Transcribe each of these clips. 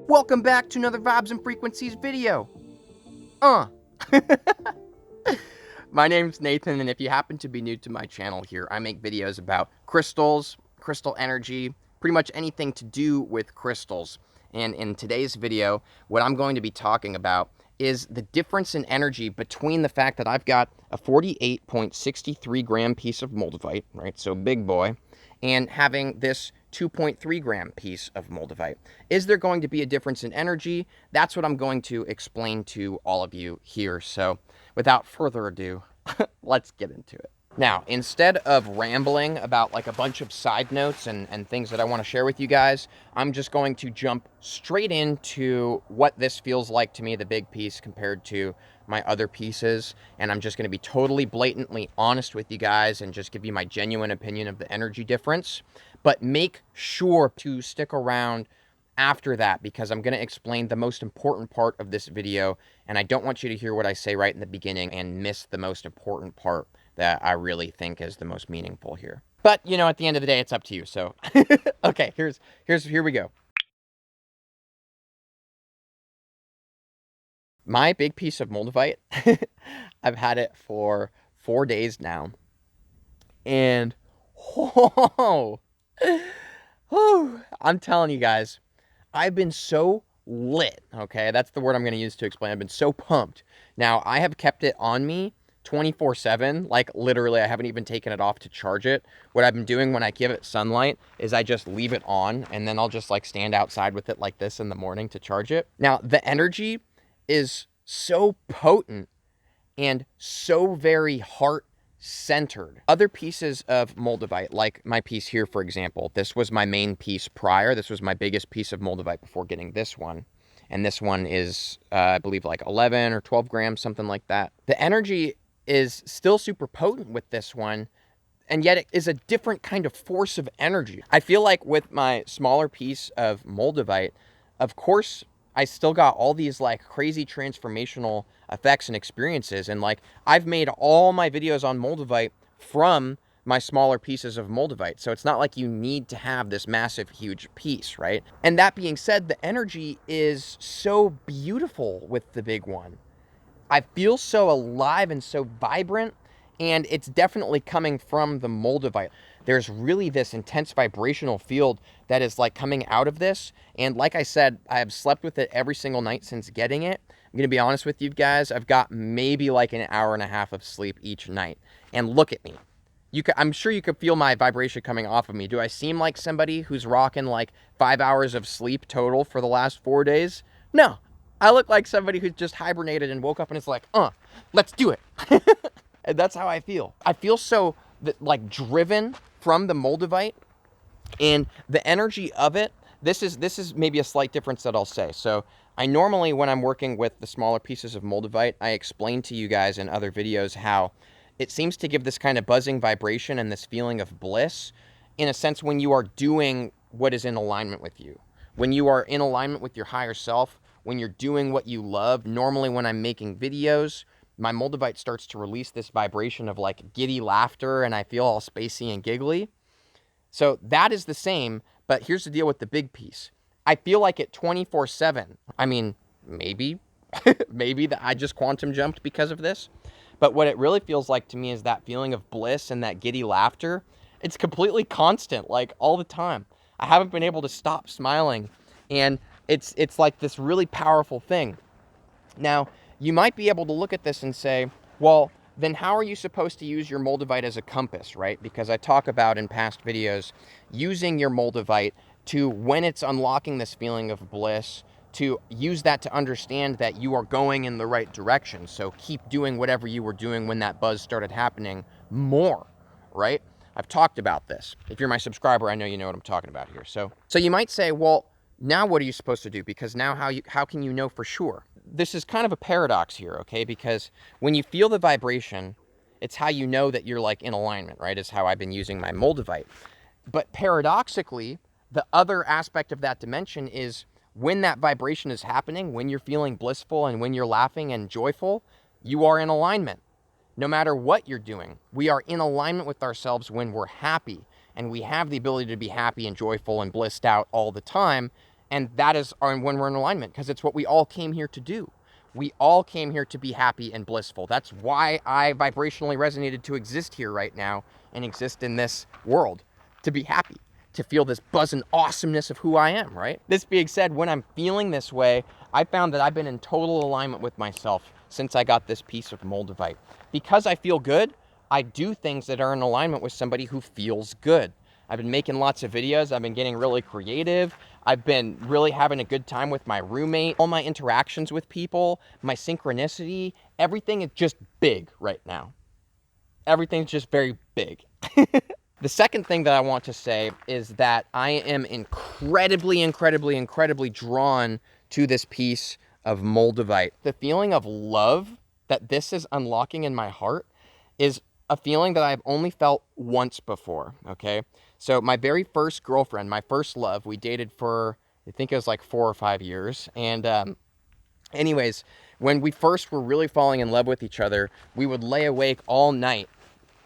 Welcome back to another Vibes and Frequencies video. My name's Nathan, and if you happen to be new to my channel here, I make videos about crystals, crystal energy, pretty much anything to do with crystals. And in today's video, what I'm going to be talking about is the difference in energy between the fact that I've got a 48.63 gram piece of Moldavite, right, so big boy, and having this 2.3 gram piece of Moldavite. Is there going to be a difference in energy? That's what I'm going to explain to all of you here. So without further ado, let's get into it. Now, instead of rambling about like a bunch of side notes and things that I want to share with you guys, I'm just going to jump straight into what this feels like to me, the big piece, compared to my other pieces. And I'm just going to be totally blatantly honest with you guys and just give you my genuine opinion of the energy difference. But make sure to stick around after that, because I'm going to explain the most important part of this video, and I don't want you to hear what I say right in the beginning and miss the most important part that I really think is the most meaningful here. But, you know, at the end of the day, it's up to you. So, okay, here we go. My big piece of Moldavite, I've had it for 4 days now. And, I'm telling you guys, I've been so lit, okay? That's the word I'm going to use to explain. I've been so pumped. Now, I have kept it on me 24/7. Like, literally, I haven't even taken it off to charge it. What I've been doing when I give it sunlight is I just leave it on, and then I'll just, like, stand outside with it like this in the morning to charge it. Now, the energy is so potent and so very heart-centered. Other pieces of Moldavite, like my piece here, for example, this was my main piece prior. This was my biggest piece of Moldavite before getting this one. And this one is, I believe, like 11 or 12 grams, something like that. The energy is still super potent with this one, and yet it is a different kind of force of energy. I feel like with my smaller piece of Moldavite, of course, I still got all these like crazy transformational effects and experiences. And like, I've made all my videos on Moldavite from my smaller pieces of Moldavite. So it's not like you need to have this massive, huge piece, right? And that being said, the energy is so beautiful with the big one. I feel so alive and so vibrant, and it's definitely coming from the Moldavite. There's really this intense vibrational field that is like coming out of this. And like I said, I have slept with it every single night since getting it. I'm going to be honest with you guys. I've got maybe like an hour and a half of sleep each night. And look at me. I'm sure you could feel my vibration coming off of me. Do I seem like somebody who's rocking like 5 hours of sleep total for the last 4 days? No. I look like somebody who's just hibernated and woke up and is like, let's do it. And that's how I feel. I feel so like driven from the Moldavite and the energy of it. This is maybe a slight difference that I'll say. So I normally, when I'm working with the smaller pieces of Moldavite, I explain to you guys in other videos how it seems to give this kind of buzzing vibration and this feeling of bliss in a sense when you are doing what is in alignment with you. When you are in alignment with your higher self, when you're doing what you love. Normally when I'm making videos, my Moldavite starts to release this vibration of like giddy laughter, and I feel all spacey and giggly. So that is the same, but here's the deal with the big piece. I feel like it 24/7. I mean, maybe, maybe that I just quantum jumped because of this. But what it really feels like to me is that feeling of bliss and that giddy laughter. It's completely constant, like all the time. I haven't been able to stop smiling, and it's like this really powerful thing. Now, you might be able to look at this and say, well, then how are you supposed to use your Moldavite as a compass, right? Because I talk about in past videos using your Moldavite to, when it's unlocking this feeling of bliss, to use that to understand that you are going in the right direction. So keep doing whatever you were doing when that buzz started happening more, right? I've talked about this. If you're my subscriber, I know you know what I'm talking about here. So you might say, well, now what are you supposed to do? Because now how can you know for sure? This is kind of a paradox here, okay? Because when you feel the vibration, it's how you know that you're like in alignment, right? Is how I've been using my Moldavite. But paradoxically, the other aspect of that dimension is when that vibration is happening, when you're feeling blissful and when you're laughing and joyful, you are in alignment. No matter what you're doing, we are in alignment with ourselves when we're happy, and we have the ability to be happy and joyful and blissed out all the time. And that is when we're in alignment, because it's what we all came here to do. We all came here to be happy and blissful. That's why I vibrationally resonated to exist here right now and exist in this world, to be happy, to feel this buzz and awesomeness of who I am, right? This being said, when I'm feeling this way, I found that I've been in total alignment with myself since I got this piece of Moldavite. Because I feel good, I do things that are in alignment with somebody who feels good. I've been making lots of videos. I've been getting really creative. I've been really having a good time with my roommate. All my interactions with people, my synchronicity, everything is just big right now. Everything's just very big. The second thing that I want to say is that I am incredibly drawn to this piece of Moldavite. The feeling of love that this is unlocking in my heart is a feeling that I've only felt once before, okay? So my very first girlfriend, my first love, we dated for, I think it was like 4 or 5 years. And anyways, when we first were really falling in love with each other, we would lay awake all night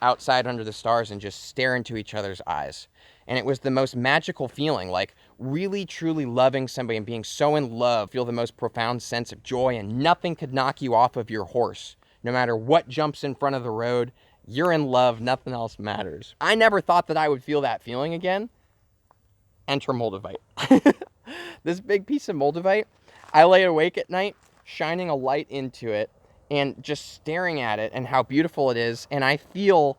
outside under the stars and just stare into each other's eyes. And it was the most magical feeling, like really truly loving somebody and being so in love, feel the most profound sense of joy, and nothing could knock you off of your horse. No matter what jumps in front of the road, you're in love, nothing else matters. I never thought that I would feel that feeling again. Enter Moldavite. This big piece of Moldavite, I lay awake at night, shining a light into it, and just staring at it and how beautiful it is, and I feel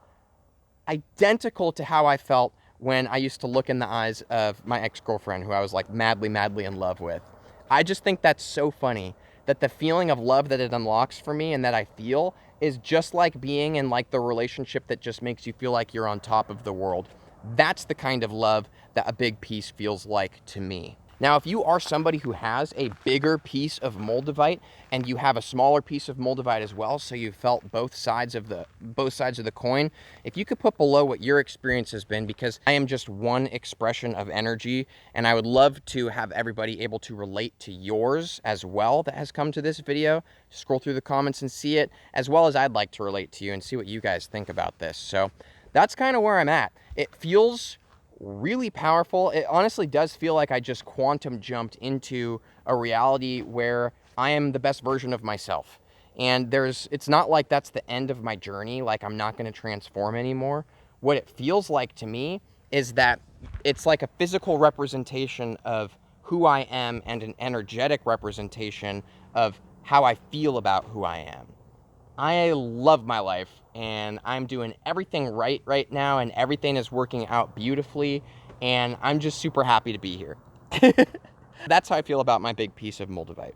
identical to how I felt when I used to look in the eyes of my ex-girlfriend, who I was like madly in love with. I just think that's so funny, that the feeling of love that it unlocks for me and that I feel is just like being in like the relationship that just makes you feel like you're on top of the world. That's the kind of love that a big piece feels like to me. Now, if you are somebody who has a bigger piece of Moldavite and you have a smaller piece of Moldavite as well, so you felt both sides of the coin, if you could put below what your experience has been, because I am just one expression of energy, and I would love to have everybody able to relate to yours as well that has come to this video. Scroll through the comments and see it, as well as I'd like to relate to you and see what you guys think about this. So that's kind of where I'm at. It feels really powerful. It honestly does feel like I just quantum jumped into a reality where I am the best version of myself. And it's not like that's the end of my journey, like I'm not going to transform anymore. What it feels like to me is that it's like a physical representation of who I am and an energetic representation of how I feel about who I am. I love my life, and I'm doing everything right now, and everything is working out beautifully, and I'm just super happy to be here. That's how I feel about my big piece of Moldavite.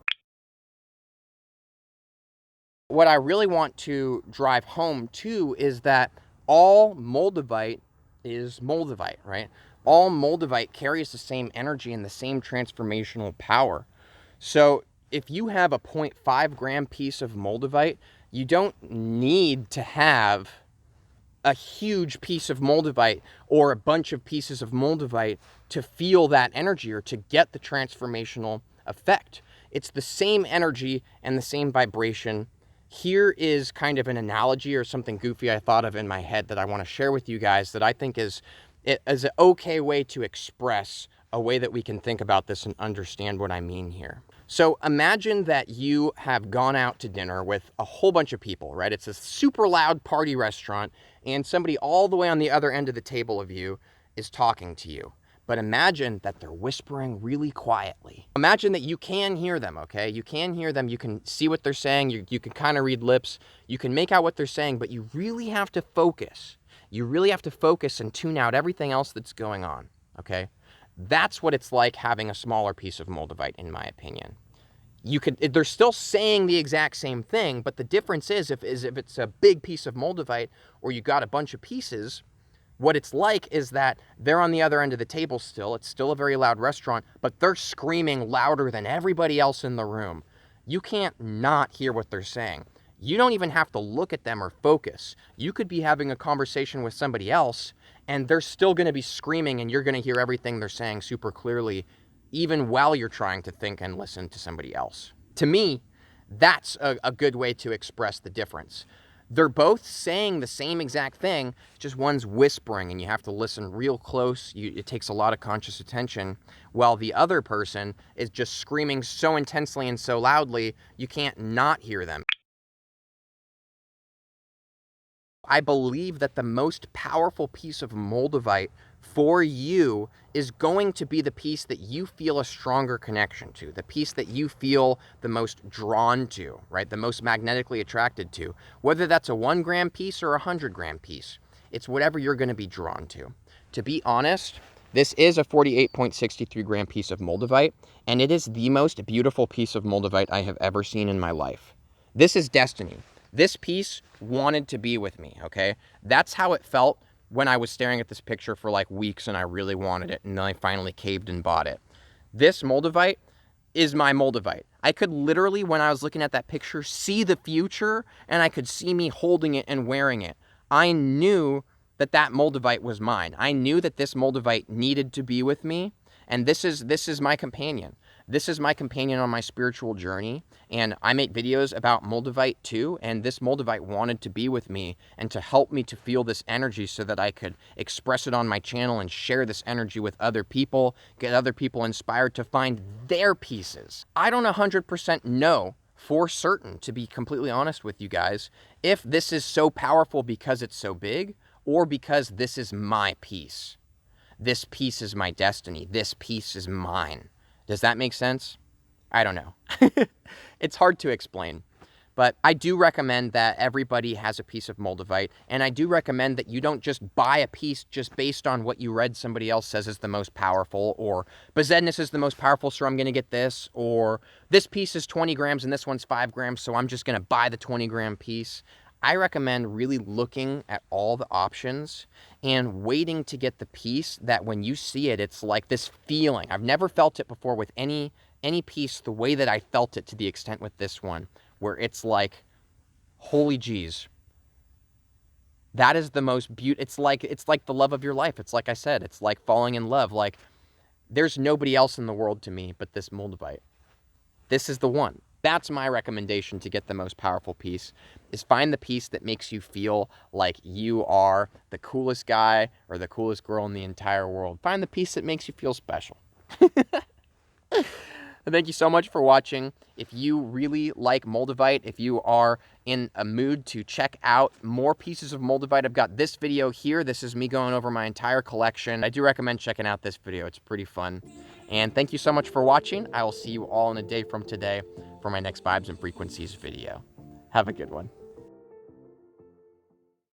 What I really want to drive home too is that all Moldavite is Moldavite, right? All Moldavite carries the same energy and the same transformational power. So if you have a 0.5 gram piece of Moldavite, you don't need to have a huge piece of Moldavite or a bunch of pieces of Moldavite to feel that energy or to get the transformational effect. It's the same energy and the same vibration. Here is kind of an analogy or something goofy I thought of in my head that I want to share with you guys that I think is an okay way to express a way that we can think about this and understand what I mean here. So imagine that you have gone out to dinner with a whole bunch of people, right? It's a super loud party restaurant, and somebody all the way on the other end of the table of you is talking to you. But imagine that they're whispering really quietly. Imagine that you can hear them, okay? You can hear them. You can see what they're saying. You can kind of read lips. You can make out what they're saying, but you really have to focus. You really have to focus and tune out everything else that's going on, okay? That's what it's like having a smaller piece of Moldavite, in my opinion. They're still saying the exact same thing, but the difference is if it's a big piece of Moldavite or you got a bunch of pieces, what it's like is that they're on the other end of the table still. It's still a very loud restaurant, but they're screaming louder than everybody else in the room. You can't not hear what they're saying. You don't even have to look at them or focus. You could be having a conversation with somebody else, and they're still going to be screaming, and you're going to hear everything they're saying super clearly, even while you're trying to think and listen to somebody else. To me, that's a good way to express the difference. They're both saying the same exact thing, just one's whispering and you have to listen real close. It takes a lot of conscious attention, while the other person is just screaming so intensely and so loudly, you can't not hear them. I believe that the most powerful piece of Moldavite for you is going to be the piece that you feel a stronger connection to, the piece that you feel the most drawn to, right? The most magnetically attracted to, whether that's a 1 gram piece or a 100 gram piece. It's whatever you're going to be drawn to. To be honest, this is a 48.63 gram piece of Moldavite, and it is the most beautiful piece of Moldavite I have ever seen in my life. This is destiny. This piece wanted to be with me, okay? That's how it felt when I was staring at this picture for like weeks and I really wanted it, and then I finally caved and bought it. This Moldavite is my Moldavite. I could literally, when I was looking at that picture, see the future, and I could see me holding it and wearing it. I knew that that Moldavite was mine. I knew that this Moldavite needed to be with me, and this is my companion. This is my companion on my spiritual journey, and I make videos about Moldavite too, and this Moldavite wanted to be with me and to help me to feel this energy so that I could express it on my channel and share this energy with other people, get other people inspired to find their pieces. I don't 100% know for certain, to be completely honest with you guys, if this is so powerful because it's so big or because this is my piece. This piece is my destiny. This piece is mine. Does that make sense? I don't know. It's hard to explain. But I do recommend that everybody has a piece of Moldavite, and I do recommend that you don't just buy a piece just based on what you read somebody else says is the most powerful, or Bezedness is the most powerful, so I'm going to get this, or this piece is 20 grams and this one's 5 grams, so I'm just going to buy the 20-gram piece. I recommend really looking at all the options and waiting to get the piece that when you see it, it's like this feeling. I've never felt it before with any piece the way that I felt it to the extent with this one, where it's like, holy jeez, that is the most beautiful. It's like the love of your life. It's like I said, it's like falling in love. Like, there's nobody else in the world to me but this Moldavite. This is the one. That's my recommendation to get the most powerful piece, is find the piece that makes you feel like you are the coolest guy or the coolest girl in the entire world. Find the piece that makes you feel special. Thank you so much for watching. If you really like Moldavite, if you are in a mood to check out more pieces of Moldavite, I've got this video here. This is me going over my entire collection. I do recommend checking out this video. It's pretty fun. And thank you so much for watching. I will see you all in a day from today for my next Vibes and Frequencies video. Have a good one.